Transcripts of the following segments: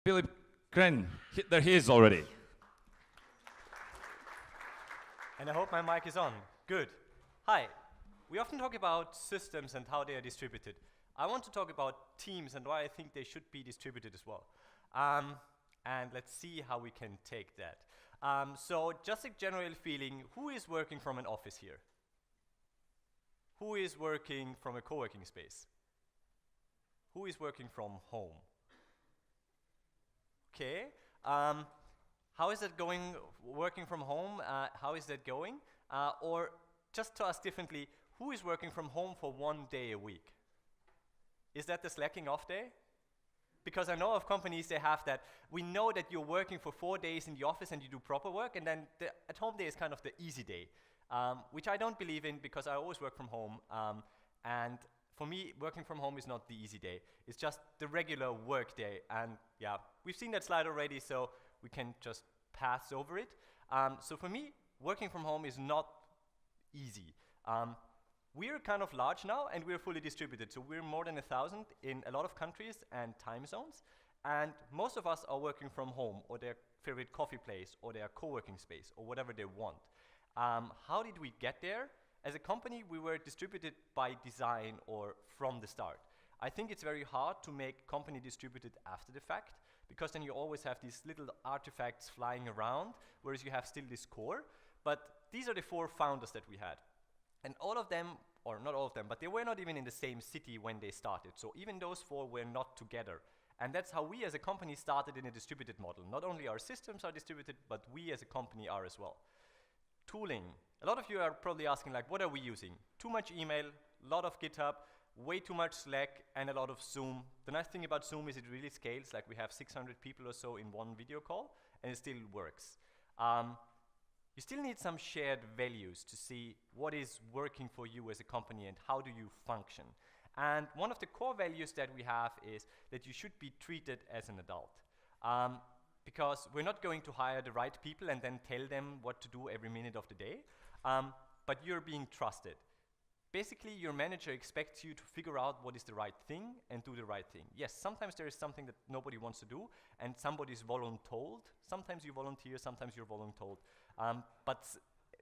Philipp Krenn, there he is already. And I hope my mic is on. Good. Hi. We often talk about systems and how they are distributed. I want to talk about teams and why I think they should be distributed as well. And let's see how we can take that. So just a general feeling, who is working from an office here? Who is working from a co-working space? Who is working from home? Okay. How is it going, working from home? How is that going? Or just to ask differently, who is working from home for 1 day a week? Is that the slacking off day? Because I know of companies, they have that. We know that you're working for 4 days in the office and you do proper work, and then the at-home day is kind of the easy day, which I don't believe in because I always work from home. And for me, working from home is not the easy day. It's just the regular work day. And yeah, we've seen that slide already, so we can just pass over it. So for me, working from home is not easy. We're kind of large now, and we're fully distributed. So we're more than 1,000 in a lot of countries and time zones. And most of us are working from home, or their favorite coffee place, or their co-working space, or whatever they want. How did we get there? As a company, we were distributed by design or from the start. I think it's very hard to make company distributed after the fact, because then you always have these little artifacts flying around, whereas you have still this core. But these are the 4 founders that we had. And all of them, or not all of them, but they were not even in the same city when they started. So even those 4 were not together. And that's how we as a company started in a distributed model. Not only our systems are distributed, but we as a company are as well. Tooling. A lot of you are probably asking, like, what are we using? Too much email, a lot of GitHub, way too much Slack, and a lot of Zoom. The nice thing about Zoom is it really scales. Like, we have 600 people or so in one video call, and it still works. You still need some shared values to see what is working for you as a company and how do you function. And one of the core values that we have is that you should be treated as an adult. Because we're not going to hire the right people and then tell them what to do every minute of the day, but you're being trusted. Basically, your manager expects you to figure out what is the right thing and do the right thing. Yes, sometimes there is something that nobody wants to do and somebody's voluntold. Sometimes you volunteer, sometimes you're voluntold. But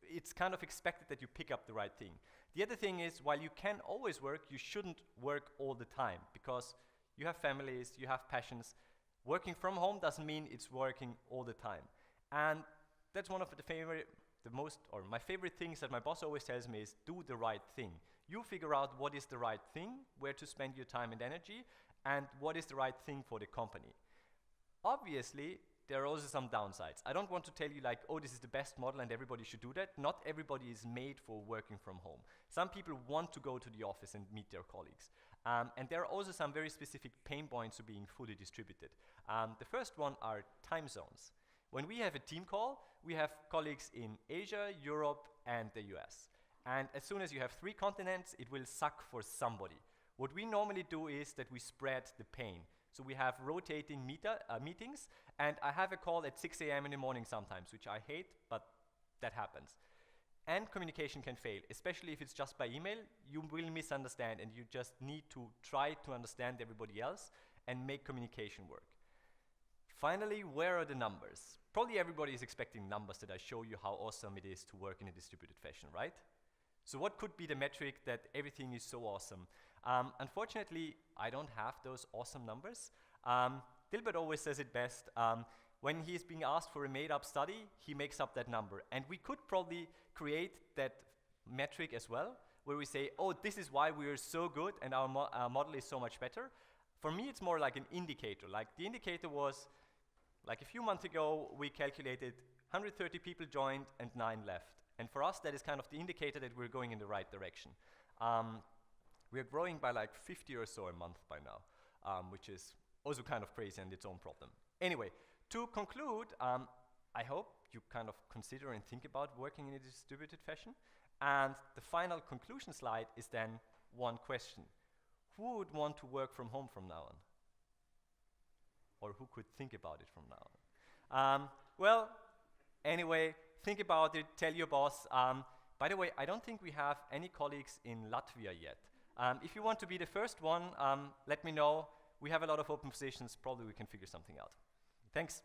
it's kind of expected that you pick up the right thing. The other thing is, while you can always work, you shouldn't work all the time because you have families, you have passions. Working from home doesn't mean it's working all the time. And that's one of my favorite things that my boss always tells me is do the right thing. You figure out what is the right thing, where to spend your time and energy, and what is the right thing for the company. Obviously, there are also some downsides. I don't want to tell you like, oh, this is the best model and everybody should do that. Not everybody is made for working from home. Some people want to go to the office and meet their colleagues. And there are also some very specific pain points to being fully distributed. The first one are time zones. When we have a team call, we have colleagues in Asia, Europe, and the US. And as soon as you have 3 continents, it will suck for somebody. What we normally do is that we spread the pain. So we have rotating meetings, and I have a call at 6 a.m. in the morning sometimes, which I hate, but that happens. And communication can fail, especially if it's just by email. You will misunderstand, and you just need to try to understand everybody else and make communication work. Finally, where are the numbers? Probably everybody is expecting numbers that I show you how awesome it is to work in a distributed fashion, right? So what could be the metric that everything is so awesome? Unfortunately, I don't have those awesome numbers. Dilbert always says it best. When he's being asked for a made-up study, he makes up that number. And we could probably create that metric as well, where we say, oh, this is why we are so good and our model is so much better. For me, it's more like an indicator. Like the indicator was, like a few months ago, we calculated 130 people joined and 9 left. And for us, that is kind of the indicator that we're going in the right direction. We're growing by like 50 or so a month by now, which is also kind of crazy and its own problem. Anyway, to conclude, I hope you kind of consider and think about working in a distributed fashion. And the final conclusion slide is then one question. Who would want to work from home from now on? Or who could think about it from now on? Well, anyway, think about it, tell your boss. By the way, I don't think we have any colleagues in Latvia yet. If you want to be the first one, let me know. We have a lot of open positions. Probably we can figure something out. Thanks.